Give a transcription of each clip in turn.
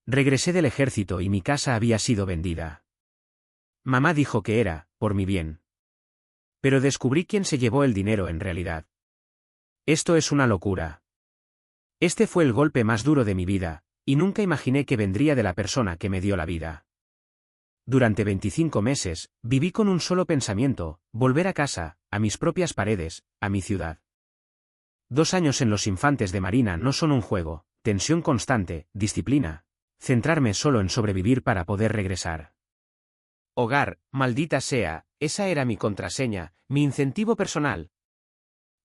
Regresé del ejército y mi casa había sido vendida. Mamá dijo que era, por mi bien. Pero descubrí quién se llevó el dinero en realidad. Esto es una locura. Este fue el golpe más duro de mi vida, y nunca imaginé que vendría de la persona que me dio la vida. Durante 25 meses, viví con un solo pensamiento: volver a casa, a mis propias paredes, a mi ciudad. 2 años en los Infantes de Marina no son un juego, tensión constante, disciplina. Centrarme solo en sobrevivir para poder regresar. Hogar, maldita sea, esa era mi contraseña, mi incentivo personal.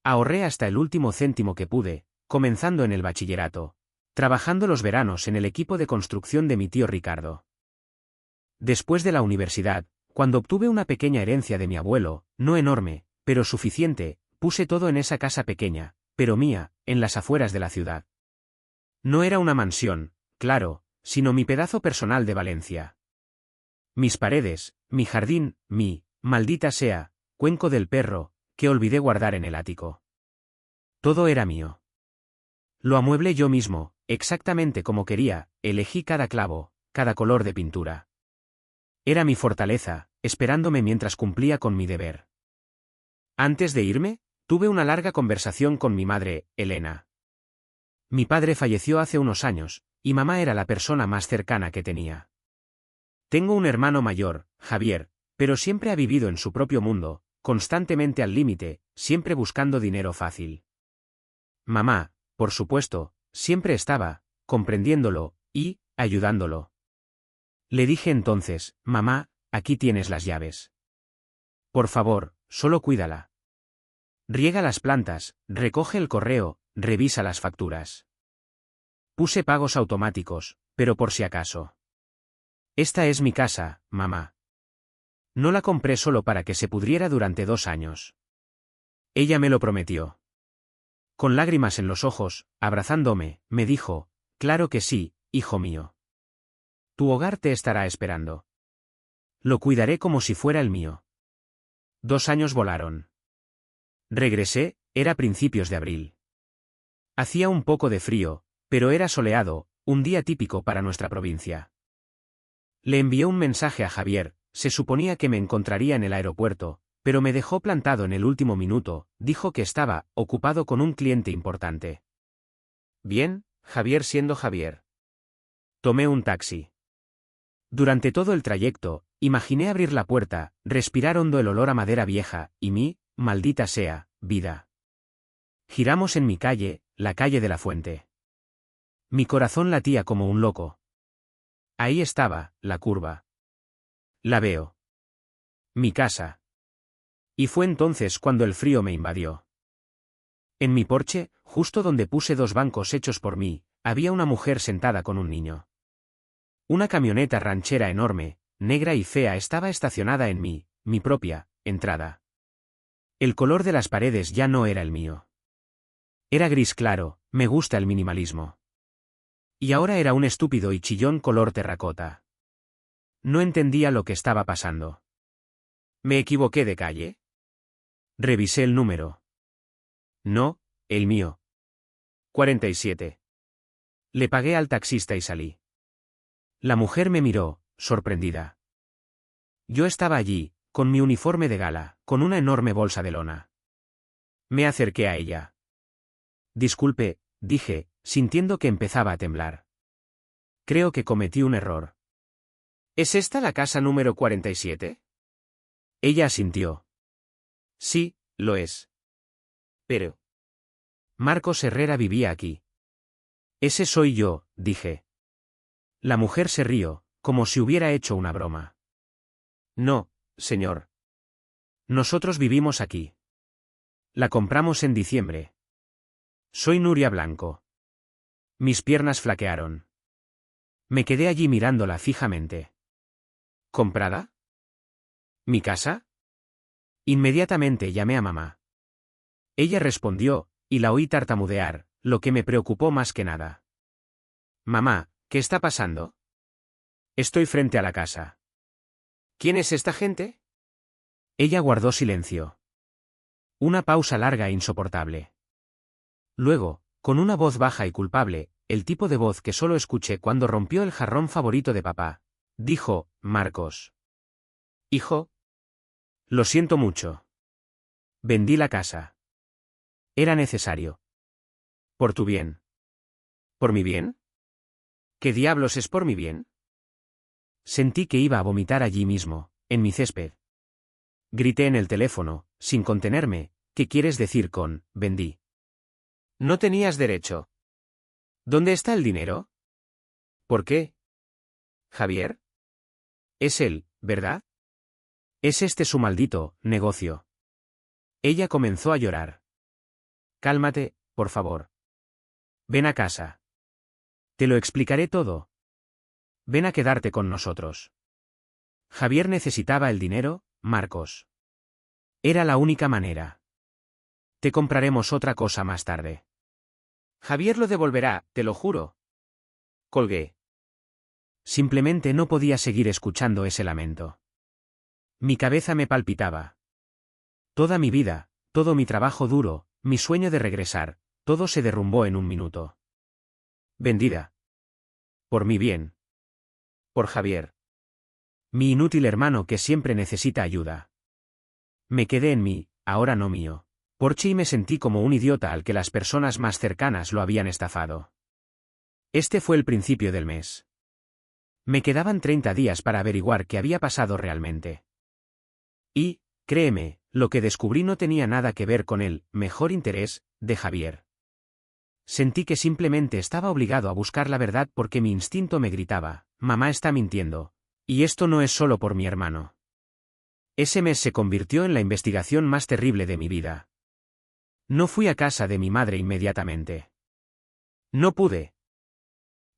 Ahorré hasta el último céntimo que pude, comenzando en el bachillerato, trabajando los veranos en el equipo de construcción de mi tío Ricardo. Después de la universidad, cuando obtuve una pequeña herencia de mi abuelo, no enorme, pero suficiente, puse todo en esa casa pequeña, pero mía, en las afueras de la ciudad. No era una mansión, claro, sino mi pedazo personal de Valencia. Mis paredes, mi jardín, mi, maldita sea, cuenco del perro, que olvidé guardar en el ático. Todo era mío. Lo amueblé yo mismo, exactamente como quería, elegí cada clavo, cada color de pintura. Era mi fortaleza, esperándome mientras cumplía con mi deber. Antes de irme, tuve una larga conversación con mi madre, Elena. Mi padre falleció hace unos años, y mamá era la persona más cercana que tenía. Tengo un hermano mayor, Javier, pero siempre ha vivido en su propio mundo, constantemente al límite, siempre buscando dinero fácil. Mamá, por supuesto, siempre estaba, comprendiéndolo, y, ayudándolo. Le dije entonces: mamá, aquí tienes las llaves. Por favor, solo cuídala. Riega las plantas, recoge el correo, revisa las facturas. Puse pagos automáticos, pero por si acaso. Esta es mi casa, mamá. No la compré solo para que se pudriera durante 2 años. Ella me lo prometió. Con lágrimas en los ojos, abrazándome, me dijo: claro que sí, hijo mío. Tu hogar te estará esperando. Lo cuidaré como si fuera el mío. 2 años volaron. Regresé, era principios de abril. Hacía un poco de frío, pero era soleado, un día típico para nuestra provincia. Le envié un mensaje a Javier, se suponía que me encontraría en el aeropuerto, pero me dejó plantado en el último minuto, dijo que estaba ocupado con un cliente importante. Bien, Javier siendo Javier. Tomé un taxi. Durante todo el trayecto, imaginé abrir la puerta, respirar hondo el olor a madera vieja, y mi, maldita sea, vida. Giramos en mi calle, la calle de la Fuente. Mi corazón latía como un loco. Ahí estaba, la curva. La veo. Mi casa. Y fue entonces cuando el frío me invadió. En mi porche, justo donde puse 2 bancos hechos por mí, había una mujer sentada con un niño. Una camioneta ranchera enorme, negra y fea estaba estacionada en mi propia, entrada. El color de las paredes ya no era el mío. Era gris claro, me gusta el minimalismo. Y ahora era un estúpido y chillón color terracota. No entendía lo que estaba pasando. ¿Me equivoqué de calle? Revisé el número. No, el mío. 47. Le pagué al taxista y salí. La mujer me miró, sorprendida. Yo estaba allí, con mi uniforme de gala, con una enorme bolsa de lona. Me acerqué a ella. Disculpe, dije, sintiendo que empezaba a temblar. Creo que cometí un error. ¿Es esta la casa número 47? Ella asintió. Sí, lo es. Pero Marcos Herrera vivía aquí. Ese soy yo, dije. La mujer se rió, como si hubiera hecho una broma. No, señor. Nosotros vivimos aquí. La compramos en diciembre. Soy Nuria Blanco. Mis piernas flaquearon. Me quedé allí mirándola fijamente. ¿Comprada? ¿Mi casa? Inmediatamente llamé a mamá. Ella respondió, y la oí tartamudear, lo que me preocupó más que nada. Mamá, ¿qué está pasando? Estoy frente a la casa. ¿Quién es esta gente? Ella guardó silencio. Una pausa larga e insoportable. Luego, con una voz baja y culpable, el tipo de voz que solo escuché cuando rompió el jarrón favorito de papá. Dijo, Marcos. Hijo. Lo siento mucho. Vendí la casa. Era necesario. Por tu bien. ¿Por mi bien? ¿Qué diablos es por mi bien? Sentí que iba a vomitar allí mismo, en mi césped. Grité en el teléfono, sin contenerme, ¿qué quieres decir con, vendí? No tenías derecho. ¿Dónde está el dinero? ¿Por qué? ¿Javier? Es él, ¿verdad? Es este su maldito negocio. Ella comenzó a llorar. Cálmate, por favor. Ven a casa. Te lo explicaré todo. Ven a quedarte con nosotros. Javier necesitaba el dinero, Marcos. Era la única manera. Te compraremos otra cosa más tarde. Javier lo devolverá, te lo juro. Colgué. Simplemente no podía seguir escuchando ese lamento. Mi cabeza me palpitaba. Toda mi vida, todo mi trabajo duro, mi sueño de regresar, todo se derrumbó en un minuto. Vendida. Por mi bien. Por Javier. Mi inútil hermano que siempre necesita ayuda. Me quedé en mí, ahora no mío, porche y me sentí como un idiota al que las personas más cercanas lo habían estafado. Este fue el principio del mes. Me quedaban 30 días para averiguar qué había pasado realmente. Y, créeme, lo que descubrí no tenía nada que ver con el mejor interés de Javier. Sentí que simplemente estaba obligado a buscar la verdad porque mi instinto me gritaba, mamá está mintiendo. Y esto no es solo por mi hermano. Ese mes se convirtió en la investigación más terrible de mi vida. No fui a casa de mi madre inmediatamente. No pude.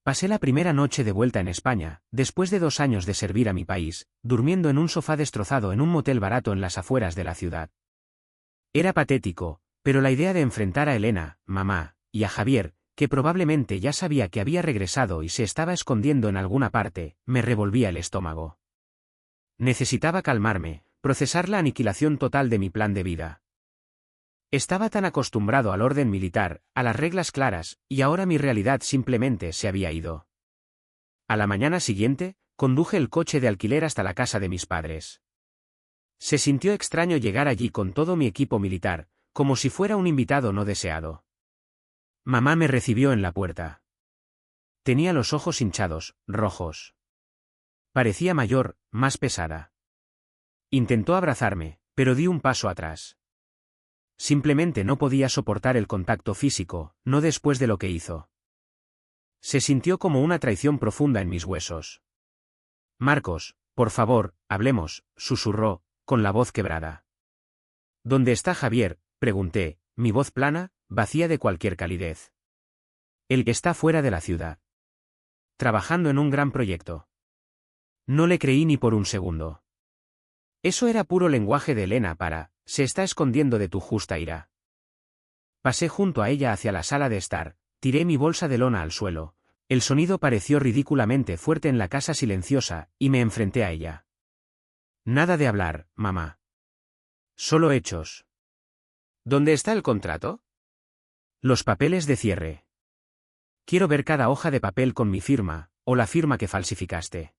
Pasé la primera noche de vuelta en España, después de 2 años de servir a mi país, durmiendo en un sofá destrozado en un motel barato en las afueras de la ciudad. Era patético, pero la idea de enfrentar a Elena, mamá, y a Javier, que probablemente ya sabía que había regresado y se estaba escondiendo en alguna parte, me revolvía el estómago. Necesitaba calmarme, procesar la aniquilación total de mi plan de vida. Estaba tan acostumbrado al orden militar, a las reglas claras, y ahora mi realidad simplemente se había ido. A la mañana siguiente, conduje el coche de alquiler hasta la casa de mis padres. Se sintió extraño llegar allí con todo mi equipo militar, como si fuera un invitado no deseado. Mamá me recibió en la puerta. Tenía los ojos hinchados, rojos. Parecía mayor, más pesada. Intentó abrazarme, pero di un paso atrás. Simplemente no podía soportar el contacto físico, no después de lo que hizo. Se sintió como una traición profunda en mis huesos. Marcos, por favor, hablemos, susurró, con la voz quebrada. ¿Dónde está Javier?, pregunté, mi voz plana, vacía de cualquier calidez. El que está fuera de la ciudad. Trabajando en un gran proyecto. No le creí ni por un segundo. Eso era puro lenguaje de Elena para, se está escondiendo de tu justa ira. Pasé junto a ella hacia la sala de estar, tiré mi bolsa de lona al suelo, el sonido pareció ridículamente fuerte en la casa silenciosa, y me enfrenté a ella. Nada de hablar, mamá. Solo hechos. ¿Dónde está el contrato? Los papeles de cierre. Quiero ver cada hoja de papel con mi firma, o la firma que falsificaste.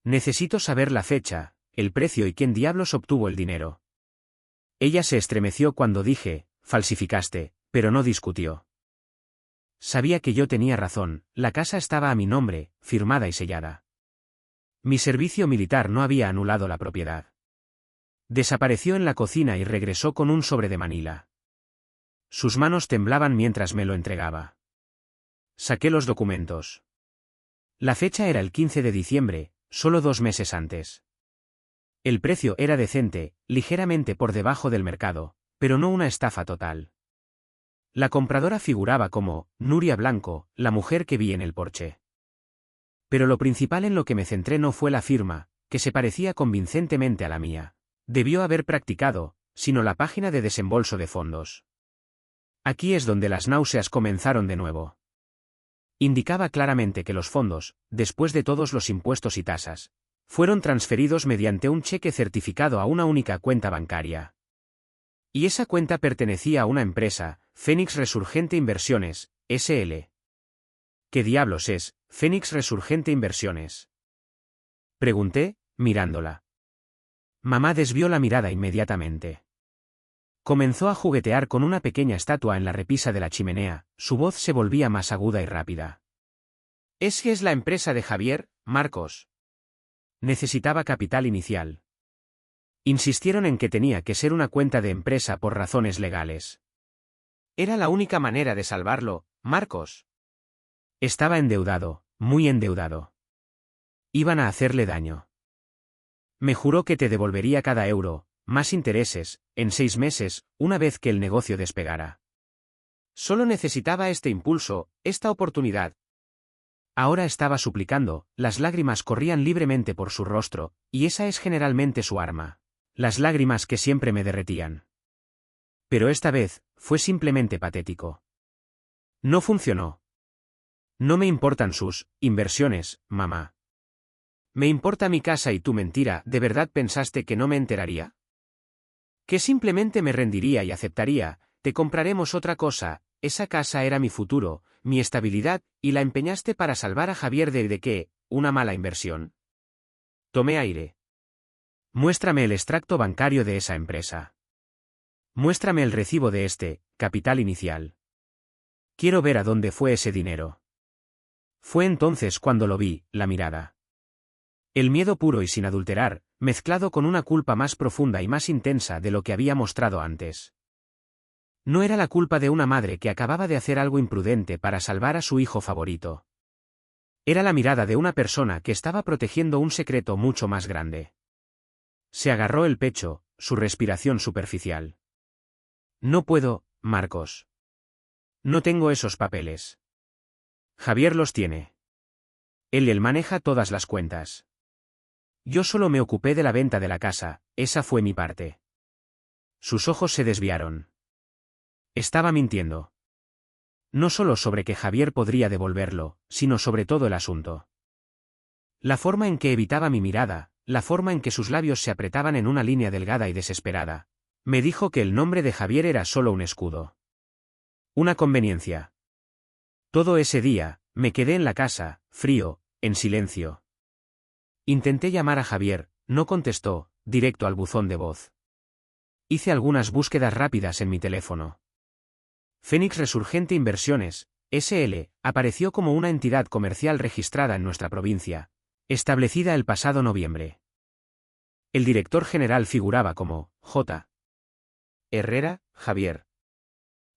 Necesito saber la fecha, el precio y quién diablos obtuvo el dinero. Ella se estremeció cuando dije, falsificaste, pero no discutió. Sabía que yo tenía razón, la casa estaba a mi nombre, firmada y sellada. Mi servicio militar no había anulado la propiedad. Desapareció en la cocina y regresó con un sobre de Manila. Sus manos temblaban mientras me lo entregaba. Saqué los documentos. La fecha era el 15 de diciembre, solo 2 meses antes. El precio era decente, ligeramente por debajo del mercado, pero no una estafa total. La compradora figuraba como Nuria Blanco, la mujer que vi en el porche. Pero lo principal en lo que me centré no fue la firma, que se parecía convincentemente a la mía. Debió haber practicado, sino la página de desembolso de fondos. Aquí es donde las náuseas comenzaron de nuevo. Indicaba claramente que los fondos, después de todos los impuestos y tasas, fueron transferidos mediante un cheque certificado a una única cuenta bancaria. Y esa cuenta pertenecía a una empresa, Fénix Resurgente Inversiones, S.L. ¿Qué diablos es Fénix Resurgente Inversiones? Pregunté, mirándola. Mamá desvió la mirada inmediatamente. Comenzó a juguetear con una pequeña estatua en la repisa de la chimenea, su voz se volvía más aguda y rápida. ¿Es la empresa de Javier, Marcos? Necesitaba capital inicial. Insistieron en que tenía que ser una cuenta de empresa por razones legales. Era la única manera de salvarlo, Marcos. Estaba endeudado, muy endeudado. Iban a hacerle daño. Me juró que te devolvería cada euro, más intereses, en 6 meses, una vez que el negocio despegara. Solo necesitaba este impulso, esta oportunidad. Ahora estaba suplicando, las lágrimas corrían libremente por su rostro, y esa es generalmente su arma. Las lágrimas que siempre me derretían. Pero esta vez, fue simplemente patético. No funcionó. No me importan sus inversiones, mamá. Me importa mi casa y tu mentira. ¿De verdad pensaste que no me enteraría? Que simplemente me rendiría y aceptaría, te compraremos otra cosa, esa casa era mi futuro, mi estabilidad, y la empeñaste para salvar a Javier ¿de qué? ¿Una mala inversión? Tomé aire. Muéstrame el extracto bancario de esa empresa. Muéstrame el recibo de capital inicial. Quiero ver a dónde fue ese dinero. Fue entonces cuando lo vi, la mirada. El miedo puro y sin adulterar, mezclado con una culpa más profunda y más intensa de lo que había mostrado antes. No era la culpa de una madre que acababa de hacer algo imprudente para salvar a su hijo favorito. Era la mirada de una persona que estaba protegiendo un secreto mucho más grande. Se agarró el pecho, su respiración superficial. No puedo, Marcos. No tengo esos papeles. Javier los tiene. Él maneja todas las cuentas. Yo solo me ocupé de la venta de la casa, esa fue mi parte. Sus ojos se desviaron. Estaba mintiendo. No solo sobre que Javier podría devolverlo, sino sobre todo el asunto. La forma en que evitaba mi mirada, la forma en que sus labios se apretaban en una línea delgada y desesperada, me dijo que el nombre de Javier era solo un escudo. Una conveniencia. Todo ese día, me quedé en la casa, frío, en silencio. Intenté llamar a Javier, no contestó, directo al buzón de voz. Hice algunas búsquedas rápidas en mi teléfono. Fénix Resurgente Inversiones, S.L., apareció como una entidad comercial registrada en nuestra provincia, establecida el pasado noviembre. El director general figuraba como J. Herrera, Javier.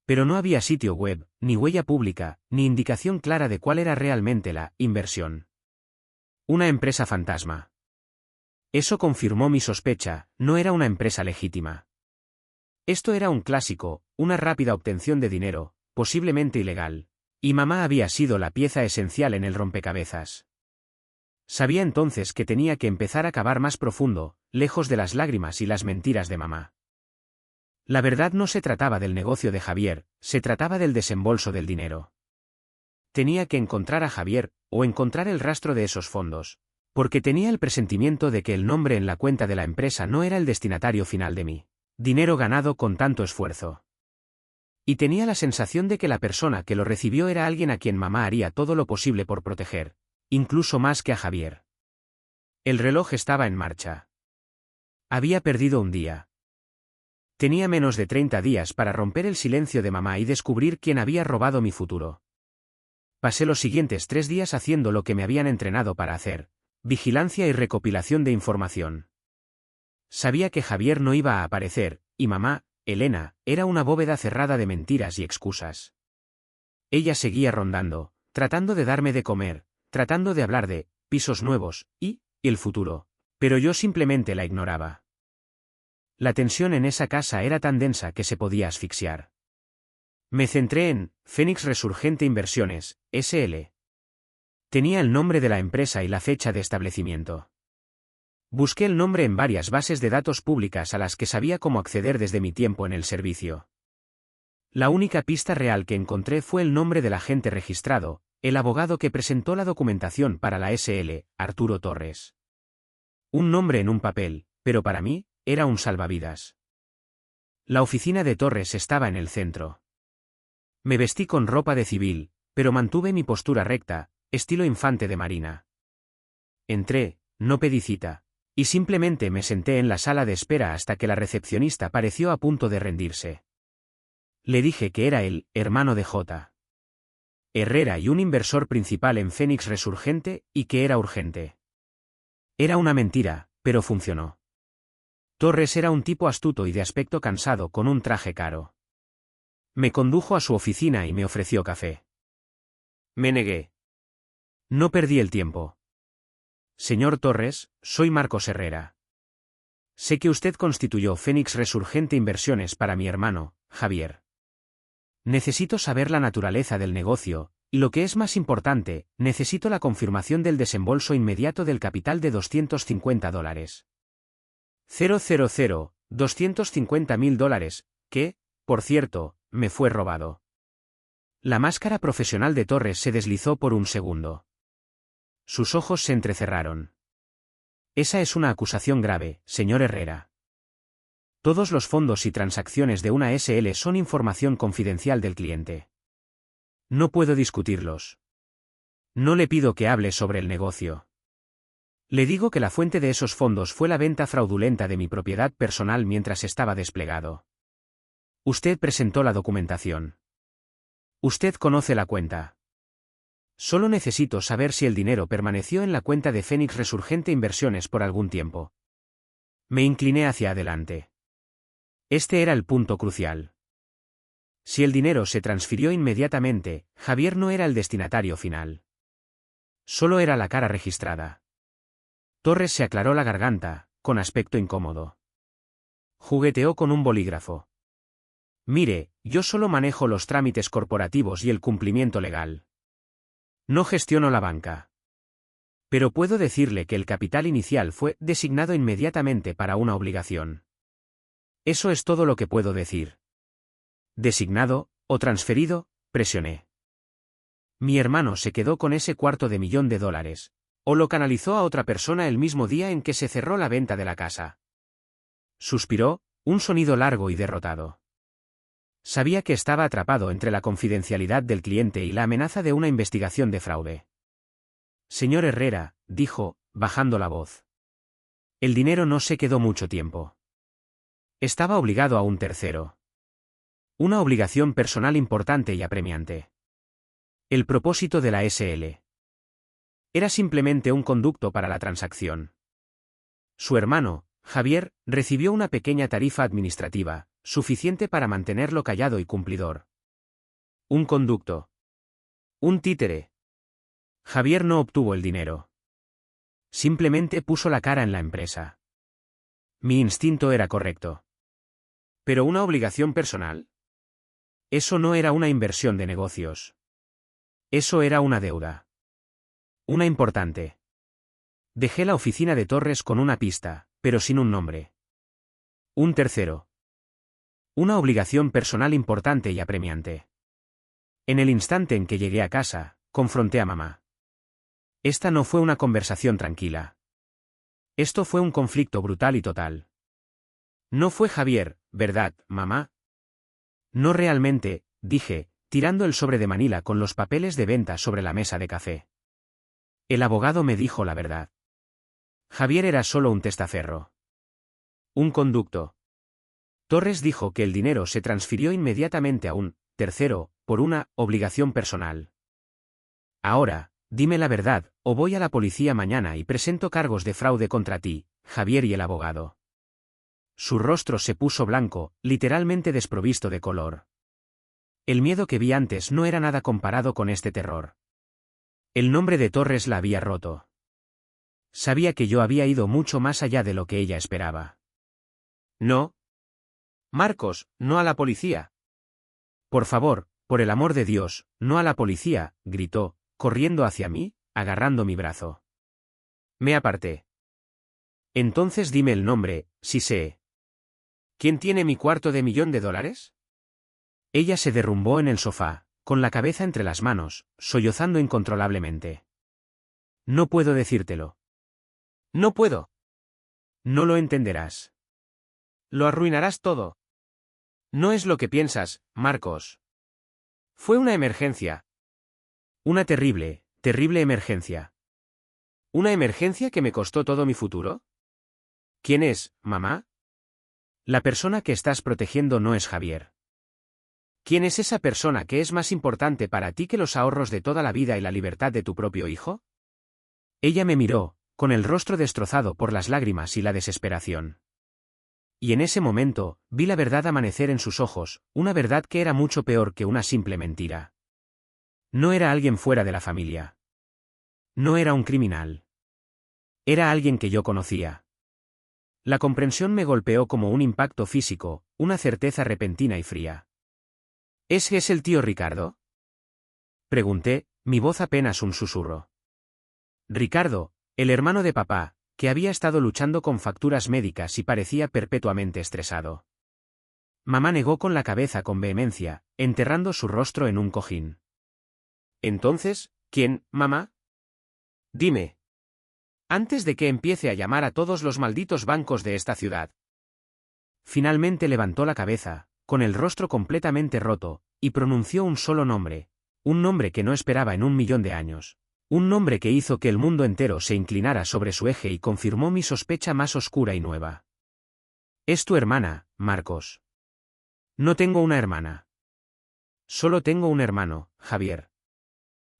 Pero no había sitio web, ni huella pública, ni indicación clara de cuál era realmente la inversión. Una empresa fantasma. Eso confirmó mi sospecha, no era una empresa legítima. Esto era un clásico, una rápida obtención de dinero, posiblemente ilegal, y mamá había sido la pieza esencial en el rompecabezas. Sabía entonces que tenía que empezar a cavar más profundo, lejos de las lágrimas y las mentiras de mamá. La verdad no se trataba del negocio de Javier, se trataba del desembolso del dinero. Tenía que encontrar a Javier, o encontrar el rastro de esos fondos, porque tenía el presentimiento de que el nombre en la cuenta de la empresa no era el destinatario final de mí. Dinero ganado con tanto esfuerzo. Y tenía la sensación de que la persona que lo recibió era alguien a quien mamá haría todo lo posible por proteger, incluso más que a Javier. El reloj estaba en marcha. Había perdido un día. Tenía menos de 30 días para romper el silencio de mamá y descubrir quién había robado mi futuro. Pasé los siguientes 3 días haciendo lo que me habían entrenado para hacer, vigilancia y recopilación de información. Sabía que Javier no iba a aparecer, y mamá, Elena, era una bóveda cerrada de mentiras y excusas. Ella seguía rondando, tratando de darme de comer, tratando de hablar de pisos nuevos y el futuro, pero yo simplemente la ignoraba. La tensión en esa casa era tan densa que se podía asfixiar. Me centré en Fénix Resurgente Inversiones, S.L. Tenía el nombre de la empresa y la fecha de establecimiento. Busqué el nombre en varias bases de datos públicas a las que sabía cómo acceder desde mi tiempo en el servicio. La única pista real que encontré fue el nombre del agente registrado, el abogado que presentó la documentación para la SL, Arturo Torres. Un nombre en un papel, pero para mí, era un salvavidas. La oficina de Torres estaba en el centro. Me vestí con ropa de civil, pero mantuve mi postura recta, estilo infante de marina. Entré, no pedí cita, y simplemente me senté en la sala de espera hasta que la recepcionista pareció a punto de rendirse. Le dije que era el hermano de J. Herrera y un inversor principal en Fénix Resurgente, y que era urgente. Era una mentira, pero funcionó. Torres era un tipo astuto y de aspecto cansado con un traje caro. Me condujo a su oficina y me ofreció café. Me negué. No perdí el tiempo. Señor Torres, soy Marcos Herrera. Sé que usted constituyó Fénix Resurgente Inversiones para mi hermano, Javier. Necesito saber la naturaleza del negocio, y lo que es más importante, necesito la confirmación del desembolso inmediato del capital de $250. 250.000 que, por cierto, me fue robado. La máscara profesional de Torres se deslizó por un segundo. Sus ojos se entrecerraron. Esa es una acusación grave, señor Herrera. Todos los fondos y transacciones de una SL son información confidencial del cliente. No puedo discutirlos. No le pido que hable sobre el negocio. Le digo que la fuente de esos fondos fue la venta fraudulenta de mi propiedad personal mientras estaba desplegado. Usted presentó la documentación. Usted conoce la cuenta. Solo necesito saber si el dinero permaneció en la cuenta de Fénix Resurgente Inversiones por algún tiempo. Me incliné hacia adelante. Este era el punto crucial. Si el dinero se transfirió inmediatamente, Javier no era el destinatario final. Solo era la cara registrada. Torres se aclaró la garganta, con aspecto incómodo. Jugueteó con un bolígrafo. Mire, yo solo manejo los trámites corporativos y el cumplimiento legal. No gestiono la banca. Pero puedo decirle que el capital inicial fue designado inmediatamente para una obligación. Eso es todo lo que puedo decir. Designado, o transferido, presioné. Mi hermano se quedó con ese $250.000, o lo canalizó a otra persona el mismo día en que se cerró la venta de la casa. Suspiró, un sonido largo y derrotado. Sabía que estaba atrapado entre la confidencialidad del cliente y la amenaza de una investigación de fraude. Señor Herrera, dijo, bajando la voz. El dinero no se quedó mucho tiempo. Estaba obligado a un tercero. Una obligación personal importante y apremiante. El propósito de la SL. Era simplemente un conducto para la transacción. Su hermano, Javier, recibió una pequeña tarifa administrativa, suficiente para mantenerlo callado y cumplidor. Un conducto. Un títere. Javier no obtuvo el dinero. Simplemente puso la cara en la empresa. Mi instinto era correcto. ¿Pero una obligación personal? Eso no era una inversión de negocios. Eso era una deuda. Una importante. Dejé la oficina de Torres con una pista, pero sin un nombre. Un tercero. Una obligación personal importante y apremiante. En el instante en que llegué a casa, confronté a mamá. Esta no fue una conversación tranquila. Esto fue un conflicto brutal y total. No fue Javier, ¿verdad, mamá? No realmente, dije, tirando el sobre de Manila con los papeles de venta sobre la mesa de café. El abogado me dijo la verdad. Javier era solo un testaferro. Un conducto. Torres dijo que el dinero se transfirió inmediatamente a un tercero, por una obligación personal. Ahora, dime la verdad, o voy a la policía mañana y presento cargos de fraude contra ti, Javier y el abogado. Su rostro se puso blanco, literalmente desprovisto de color. El miedo que vi antes no era nada comparado con este terror. El nombre de Torres la había roto. Sabía que yo había ido mucho más allá de lo que ella esperaba. No. Marcos, no a la policía. Por favor, por el amor de Dios, no a la policía, gritó, corriendo hacia mí, agarrando mi brazo. Me aparté. Entonces dime el nombre, si sé. ¿Quién tiene mi $250.000? Ella se derrumbó en el sofá, con la cabeza entre las manos, sollozando incontrolablemente. No puedo decírtelo. No puedo. No lo entenderás. Lo arruinarás todo. No es lo que piensas, Marcos. Fue una emergencia. Una terrible, terrible emergencia. ¿Una emergencia que me costó todo mi futuro? ¿Quién es, mamá? La persona que estás protegiendo no es Javier. ¿Quién es esa persona que es más importante para ti que los ahorros de toda la vida y la libertad de tu propio hijo? Ella me miró, con el rostro destrozado por las lágrimas y la desesperación. Y en ese momento, vi la verdad amanecer en sus ojos, una verdad que era mucho peor que una simple mentira. No era alguien fuera de la familia. No era un criminal. Era alguien que yo conocía. La comprensión me golpeó como un impacto físico, una certeza repentina y fría. ¿Ese es el tío Ricardo? Pregunté, mi voz apenas un susurro. Ricardo, el hermano de papá, que había estado luchando con facturas médicas y parecía perpetuamente estresado. Mamá negó con la cabeza con vehemencia, enterrando su rostro en un cojín. Entonces, ¿quién, mamá? Dime. Antes de que empiece a llamar a todos los malditos bancos de esta ciudad. Finalmente levantó la cabeza, con el rostro completamente roto, y pronunció un solo nombre, un nombre que no esperaba en 1.000.000 de años, un nombre que hizo que el mundo entero se inclinara sobre su eje y confirmó mi sospecha más oscura y nueva. Es tu hermana, Marcos. No tengo una hermana. Solo tengo un hermano, Javier.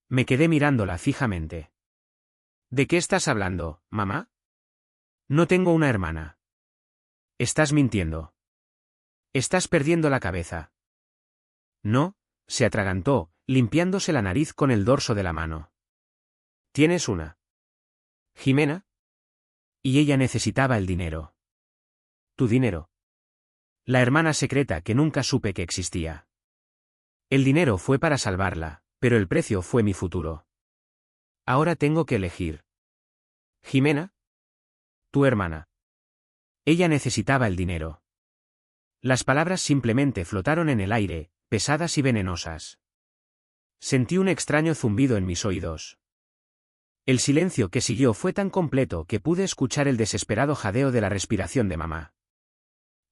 Me quedé mirándola fijamente. ¿De qué estás hablando, mamá? No tengo una hermana. Estás mintiendo. Estás perdiendo la cabeza. No, se atragantó, limpiándose la nariz con el dorso de la mano. ¿Tienes una? ¿Jimena? Y ella necesitaba el dinero. ¿Tu dinero? La hermana secreta que nunca supe que existía. El dinero fue para salvarla, pero el precio fue mi futuro. Ahora tengo que elegir. ¿Jimena? Tu hermana. Ella necesitaba el dinero. Las palabras simplemente flotaron en el aire, pesadas y venenosas. Sentí un extraño zumbido en mis oídos. El silencio que siguió fue tan completo que pude escuchar el desesperado jadeo de la respiración de mamá.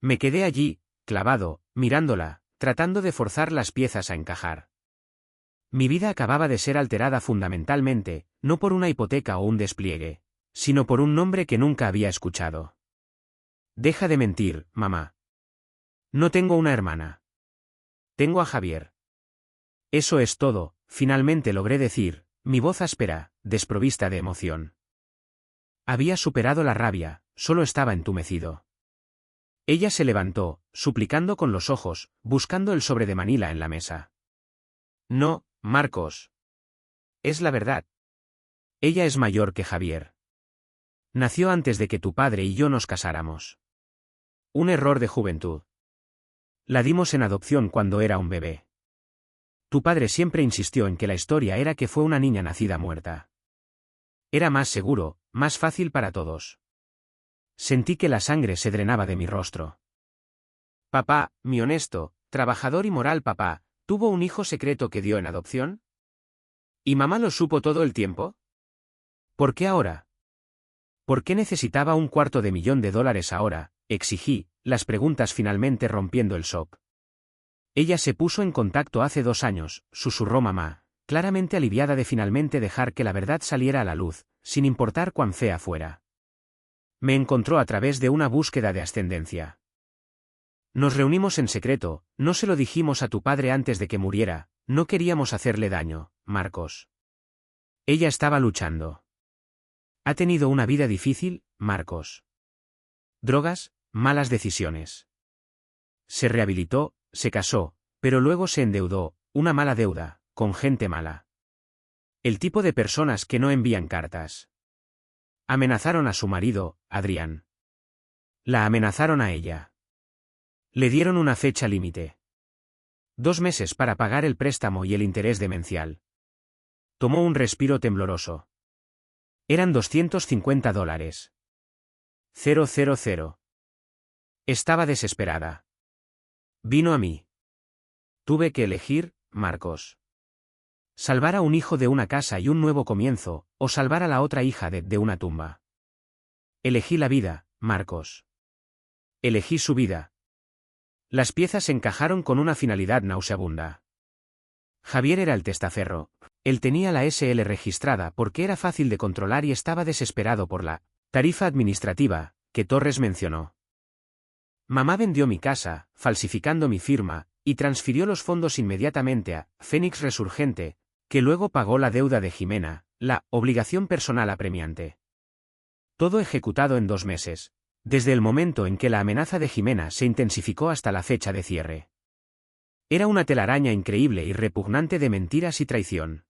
Me quedé allí, clavado, mirándola, tratando de forzar las piezas a encajar. Mi vida acababa de ser alterada fundamentalmente, no por una hipoteca o un despliegue, sino por un nombre que nunca había escuchado. Deja de mentir, mamá. No tengo una hermana. Tengo a Javier. Eso es todo, finalmente logré decir, mi voz áspera, desprovista de emoción. Había superado la rabia, solo estaba entumecido. Ella se levantó, suplicando con los ojos, buscando el sobre de Manila en la mesa. No, Marcos. Es la verdad. Ella es mayor que Javier. Nació antes de que tu padre y yo nos casáramos. Un error de juventud. La dimos en adopción cuando era un bebé. Tu padre siempre insistió en que la historia era que fue una niña nacida muerta. Era más seguro, más fácil para todos. Sentí que la sangre se drenaba de mi rostro. Papá, mi honesto, trabajador y moral papá, ¿tuvo un hijo secreto que dio en adopción? ¿Y mamá lo supo todo el tiempo? ¿Por qué ahora? ¿Por qué necesitaba $250.000 ahora? Exigí, las preguntas finalmente rompiendo el shock. Ella se puso en contacto hace 2 años, susurró mamá, claramente aliviada de finalmente dejar que la verdad saliera a la luz, sin importar cuán fea fuera. Me encontró a través de una búsqueda de ascendencia. Nos reunimos en secreto, no se lo dijimos a tu padre antes de que muriera, no queríamos hacerle daño, Marcos. Ella estaba luchando. Ha tenido una vida difícil, Marcos. Drogas, malas decisiones. Se rehabilitó, se casó, pero luego se endeudó, una mala deuda, con gente mala. El tipo de personas que no envían cartas. Amenazaron a su marido, Adrián. La amenazaron a ella. Le dieron una fecha límite. 2 meses para pagar el préstamo y el interés demencial. Tomó un respiro tembloroso. Eran $250. 000. Estaba desesperada. Vino a mí. Tuve que elegir, Marcos. Salvar a un hijo de una casa y un nuevo comienzo, o salvar a la otra hija de una tumba. Elegí la vida, Marcos. Elegí su vida. Las piezas encajaron con una finalidad nauseabunda. Javier era el testaferro. Él tenía la SL registrada porque era fácil de controlar y estaba desesperado por la tarifa administrativa que Torres mencionó. Mamá vendió mi casa, falsificando mi firma, y transfirió los fondos inmediatamente a Fénix Resurgente, que luego pagó la deuda de Jimena, la obligación personal apremiante. Todo ejecutado en 2 meses, desde el momento en que la amenaza de Jimena se intensificó hasta la fecha de cierre. Era una telaraña increíble y repugnante de mentiras y traición.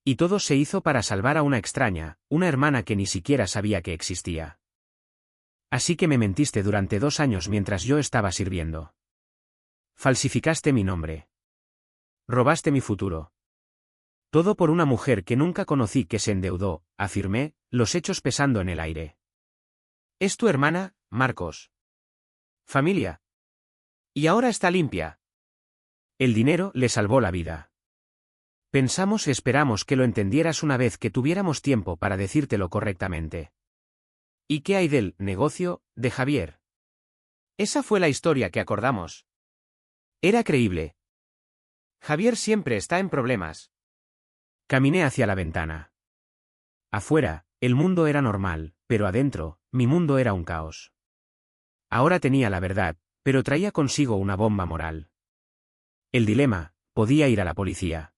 Y todo se hizo para salvar a una extraña, una hermana que ni siquiera sabía que existía. Así que me mentiste durante 2 años mientras yo estaba sirviendo. Falsificaste mi nombre. Robaste mi futuro. Todo por una mujer que nunca conocí que se endeudó, afirmé, los hechos pesando en el aire. ¿Es tu hermana, Marcos? Familia. Y ahora está limpia. El dinero le salvó la vida. Pensamos y esperamos que lo entendieras una vez que tuviéramos tiempo para decírtelo correctamente. ¿Y qué hay del negocio de Javier? Esa fue la historia que acordamos. Era creíble. Javier siempre está en problemas. Caminé hacia la ventana. Afuera, el mundo era normal, pero adentro, mi mundo era un caos. Ahora tenía la verdad, pero traía consigo una bomba moral. El dilema, podía ir a la policía.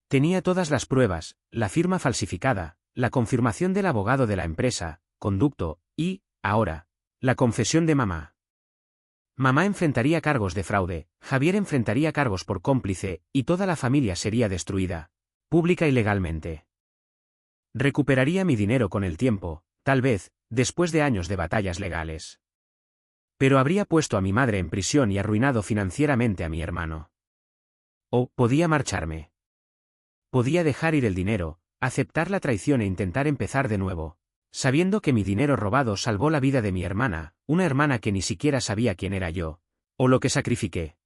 Tenía todas las pruebas, la firma falsificada, la confirmación del abogado de la empresa, conducto, y, ahora, la confesión de mamá. Mamá enfrentaría cargos de fraude, Javier enfrentaría cargos por cómplice, y toda la familia sería destruida, pública y legalmente. Recuperaría mi dinero con el tiempo, tal vez, después de años de batallas legales. Pero habría puesto a mi madre en prisión y arruinado financieramente a mi hermano. O podía marcharme. Podía dejar ir el dinero, aceptar la traición e intentar empezar de nuevo, sabiendo que mi dinero robado salvó la vida de mi hermana, una hermana que ni siquiera sabía quién era yo, o lo que sacrifiqué.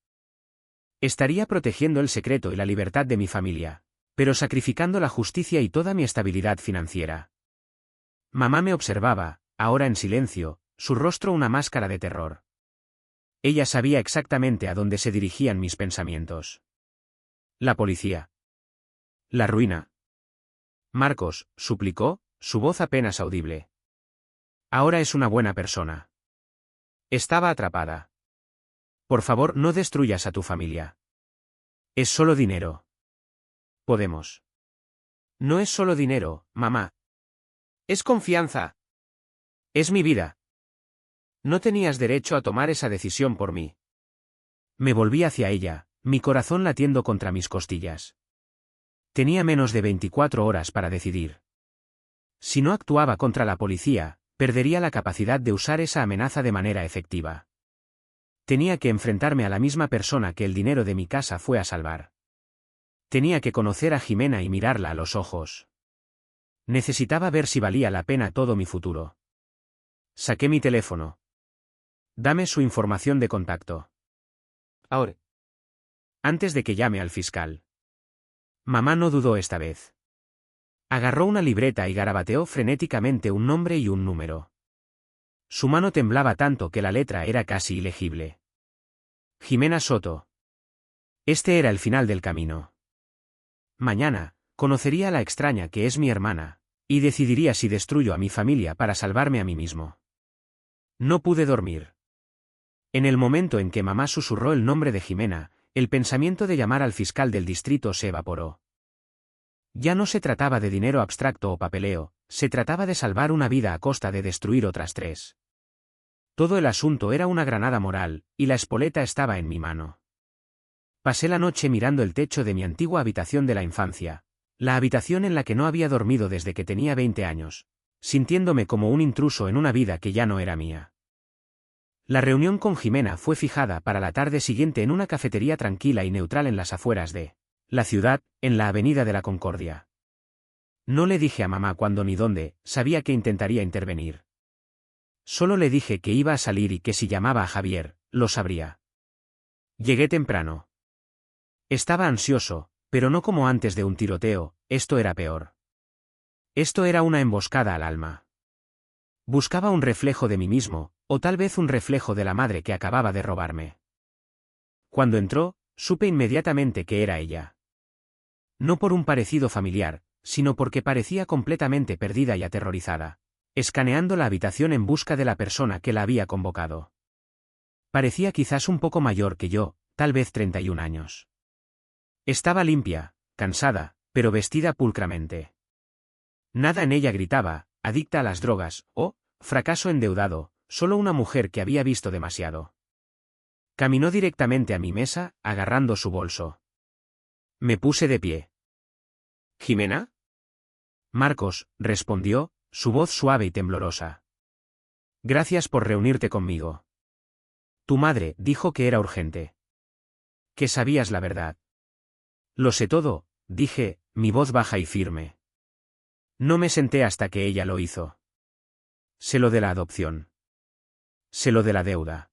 Estaría protegiendo el secreto y la libertad de mi familia, pero sacrificando la justicia y toda mi estabilidad financiera. Mamá me observaba, ahora en silencio, su rostro una máscara de terror. Ella sabía exactamente a dónde se dirigían mis pensamientos. La policía. La ruina. Marcos, suplicó, su voz apenas audible. Ahora es una buena persona. Estaba atrapada. Por favor, no destruyas a tu familia. Es solo dinero. Podemos. No es solo dinero, mamá. Es confianza. Es mi vida. No tenías derecho a tomar esa decisión por mí. Me volví hacia ella, mi corazón latiendo contra mis costillas. Tenía menos de 24 horas para decidir. Si no actuaba contra la policía, perdería la capacidad de usar esa amenaza de manera efectiva. Tenía que enfrentarme a la misma persona que el dinero de mi casa fue a salvar. Tenía que conocer a Jimena y mirarla a los ojos. Necesitaba ver si valía la pena todo mi futuro. Saqué mi teléfono. Dame su información de contacto. Ahora. Antes de que llame al fiscal. Mamá no dudó esta vez. Agarró una libreta y garabateó frenéticamente un nombre y un número. Su mano temblaba tanto que la letra era casi ilegible. Jimena Soto. Este era el final del camino. Mañana, conocería a la extraña que es mi hermana, y decidiría si destruyo a mi familia para salvarme a mí mismo. No pude dormir. En el momento en que mamá susurró el nombre de Jimena, el pensamiento de llamar al fiscal del distrito se evaporó. Ya no se trataba de dinero abstracto o papeleo, se trataba de salvar una vida a costa de destruir otras 3. Todo el asunto era una granada moral, y la espoleta estaba en mi mano. Pasé la noche mirando el techo de mi antigua habitación de la infancia, la habitación en la que no había dormido desde que tenía 20 años, sintiéndome como un intruso en una vida que ya no era mía. La reunión con Jimena fue fijada para la tarde siguiente en una cafetería tranquila y neutral en las afueras de la ciudad, en la Avenida de la Concordia. No le dije a mamá cuándo ni dónde, sabía que intentaría intervenir. Solo le dije que iba a salir y que si llamaba a Javier, lo sabría. Llegué temprano. Estaba ansioso, pero no como antes de un tiroteo, esto era peor. Esto era una emboscada al alma. Buscaba un reflejo de mí mismo, o tal vez un reflejo de la madre que acababa de robarme. Cuando entró, supe inmediatamente que era ella. No por un parecido familiar, sino porque parecía completamente perdida y aterrorizada, escaneando la habitación en busca de la persona que la había convocado. Parecía quizás un poco mayor que yo, tal vez 31 años. Estaba limpia, cansada, pero vestida pulcramente. Nada en ella gritaba, adicta a las drogas, o, fracaso endeudado, solo una mujer que había visto demasiado. Caminó directamente a mi mesa, agarrando su bolso. Me puse de pie. ¿Jimena? Marcos, respondió, su voz suave y temblorosa. Gracias por reunirte conmigo. Tu madre dijo que era urgente. Que sabías la verdad. Lo sé todo, dije, mi voz baja y firme. No me senté hasta que ella lo hizo. Sé lo de la adopción. Sé lo de la deuda.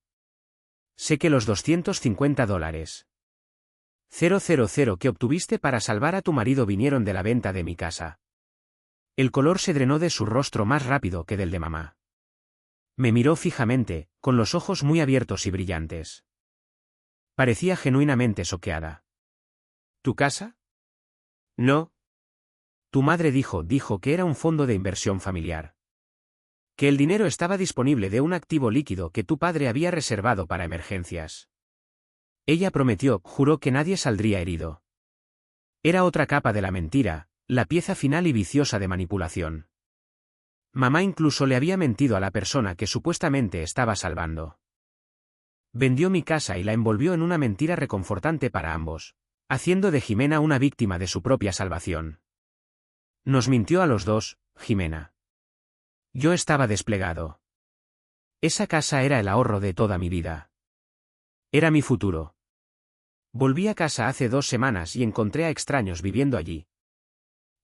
Sé que los $250. 000 que obtuviste para salvar a tu marido vinieron de la venta de mi casa. El color se drenó de su rostro más rápido que del de mamá. Me miró fijamente, con los ojos muy abiertos y brillantes. Parecía genuinamente choqueada. ¿Tu casa? No. Tu madre dijo que era un fondo de inversión familiar. Que el dinero estaba disponible de un activo líquido que tu padre había reservado para emergencias. Ella prometió, juró que nadie saldría herido. Era otra capa de la mentira, la pieza final y viciosa de manipulación. Mamá incluso le había mentido a la persona que supuestamente estaba salvando. Vendió mi casa y la envolvió en una mentira reconfortante para ambos, haciendo de Jimena una víctima de su propia salvación. Nos mintió a los dos, Jimena. Yo estaba desplegado. Esa casa era el ahorro de toda mi vida. Era mi futuro. Volví a casa hace 2 semanas y encontré a extraños viviendo allí.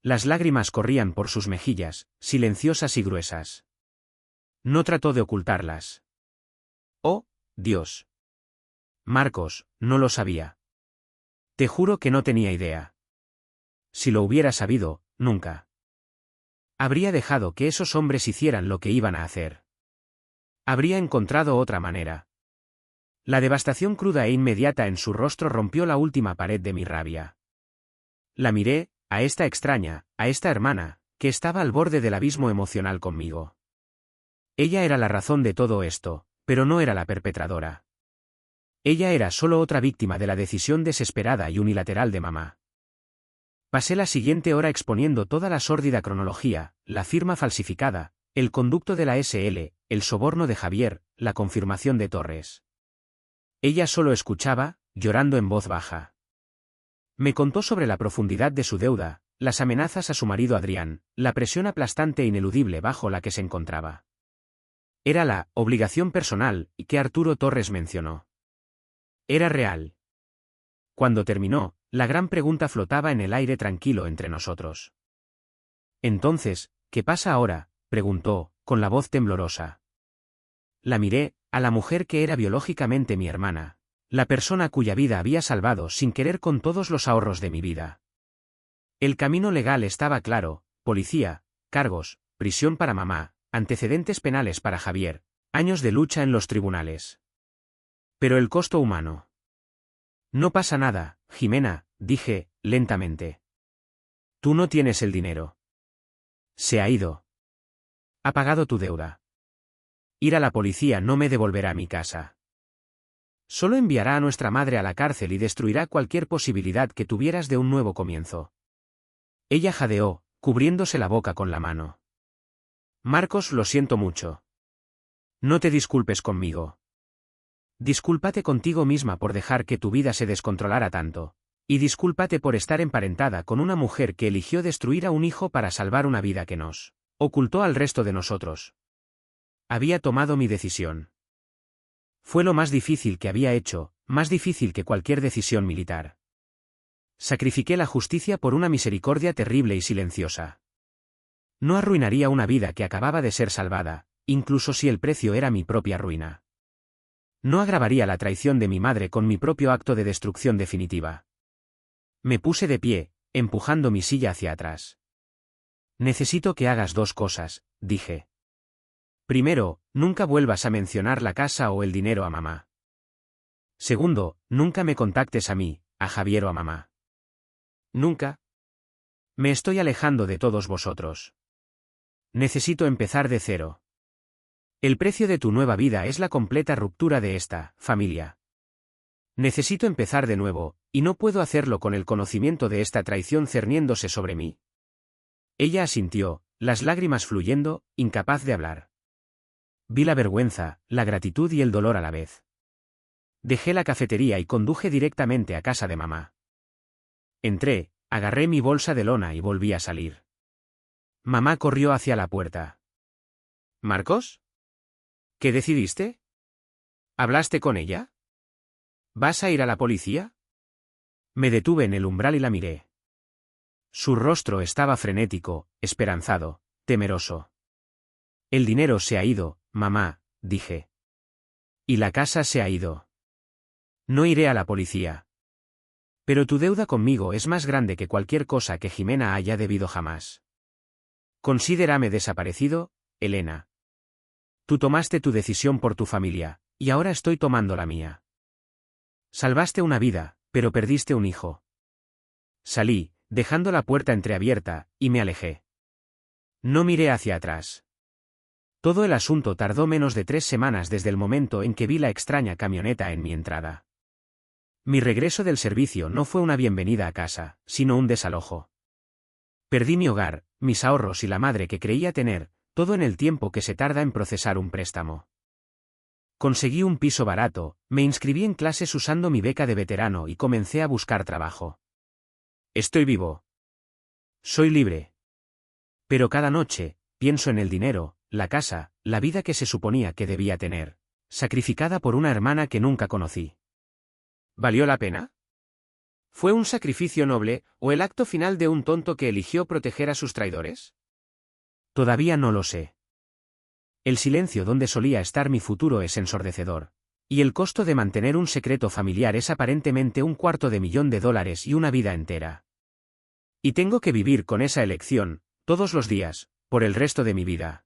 Las lágrimas corrían por sus mejillas, silenciosas y gruesas. No trató de ocultarlas. Oh, Dios. Marcos, no lo sabía. Te juro que no tenía idea. Si lo hubiera sabido, nunca habría dejado que esos hombres hicieran lo que iban a hacer. Habría encontrado otra manera. La devastación cruda e inmediata en su rostro rompió la última pared de mi rabia. La miré, a esta extraña, a esta hermana, que estaba al borde del abismo emocional conmigo. Ella era la razón de todo esto, pero no era la perpetradora. Ella era solo otra víctima de la decisión desesperada y unilateral de mamá. Pasé la siguiente hora exponiendo toda la sórdida cronología, la firma falsificada, el conducto de la SL, el soborno de Javier, la confirmación de Torres. Ella solo escuchaba, llorando en voz baja. Me contó sobre la profundidad de su deuda, las amenazas a su marido Adrián, la presión aplastante e ineludible bajo la que se encontraba. Era la obligación personal que Arturo Torres mencionó. Era real. Cuando terminó, la gran pregunta flotaba en el aire tranquilo entre nosotros. Entonces, ¿qué pasa ahora?, preguntó, con la voz temblorosa. La miré, a la mujer que era biológicamente mi hermana, la persona cuya vida había salvado sin querer con todos los ahorros de mi vida. El camino legal estaba claro: policía, cargos, prisión para mamá, antecedentes penales para Javier, años de lucha en los tribunales. Pero el costo humano. No pasa nada, Jimena, dije, lentamente. Tú no tienes el dinero. Se ha ido. Ha pagado tu deuda. Ir a la policía no me devolverá mi casa. Solo enviará a nuestra madre a la cárcel y destruirá cualquier posibilidad que tuvieras de un nuevo comienzo. Ella jadeó, cubriéndose la boca con la mano. Marcos, lo siento mucho. No te disculpes conmigo. Discúlpate contigo misma por dejar que tu vida se descontrolara tanto. Y discúlpate por estar emparentada con una mujer que eligió destruir a un hijo para salvar una vida que nos ocultó al resto de nosotros. Había tomado mi decisión. Fue lo más difícil que había hecho, más difícil que cualquier decisión militar. Sacrifiqué la justicia por una misericordia terrible y silenciosa. No arruinaría una vida que acababa de ser salvada, incluso si el precio era mi propia ruina. No agravaría la traición de mi madre con mi propio acto de destrucción definitiva. Me puse de pie, empujando mi silla hacia atrás. Necesito que hagas 2 cosas, dije. Primero, nunca vuelvas a mencionar la casa o el dinero a mamá. Segundo, nunca me contactes a mí, a Javier o a mamá. Nunca. Me estoy alejando de todos vosotros. Necesito empezar de cero. El precio de tu nueva vida es la completa ruptura de esta familia. Necesito empezar de nuevo, y no puedo hacerlo con el conocimiento de esta traición cerniéndose sobre mí. Ella asintió, las lágrimas fluyendo, incapaz de hablar. Vi la vergüenza, la gratitud y el dolor a la vez. Dejé la cafetería y conduje directamente a casa de mamá. Entré, agarré mi bolsa de lona y volví a salir. Mamá corrió hacia la puerta. ¿Marcos? ¿Qué decidiste? ¿Hablaste con ella? ¿Vas a ir a la policía? Me detuve en el umbral y la miré. Su rostro estaba frenético, esperanzado, temeroso. El dinero se ha ido, mamá, dije. Y la casa se ha ido. No iré a la policía. Pero tu deuda conmigo es más grande que cualquier cosa que Jimena haya debido jamás. Considérame desaparecido, Elena. Tú tomaste tu decisión por tu familia, y ahora estoy tomando la mía. Salvaste una vida, pero perdiste un hijo. Salí, dejando la puerta entreabierta, y me alejé. No miré hacia atrás. Todo el asunto tardó menos de 3 semanas desde el momento en que vi la extraña camioneta en mi entrada. Mi regreso del servicio no fue una bienvenida a casa, sino un desalojo. Perdí mi hogar, mis ahorros y la madre que creía tener, todo en el tiempo que se tarda en procesar un préstamo. Conseguí un piso barato, me inscribí en clases usando mi beca de veterano y comencé a buscar trabajo. Estoy vivo. Soy libre. Pero cada noche, pienso en el dinero, la casa, la vida que se suponía que debía tener, sacrificada por una hermana que nunca conocí. ¿Valió la pena? ¿Fue un sacrificio noble, o el acto final de un tonto que eligió proteger a sus traidores? Todavía no lo sé. El silencio donde solía estar mi futuro es ensordecedor. Y el costo de mantener un secreto familiar es aparentemente $250,000 y una vida entera. Y tengo que vivir con esa elección, todos los días, por el resto de mi vida.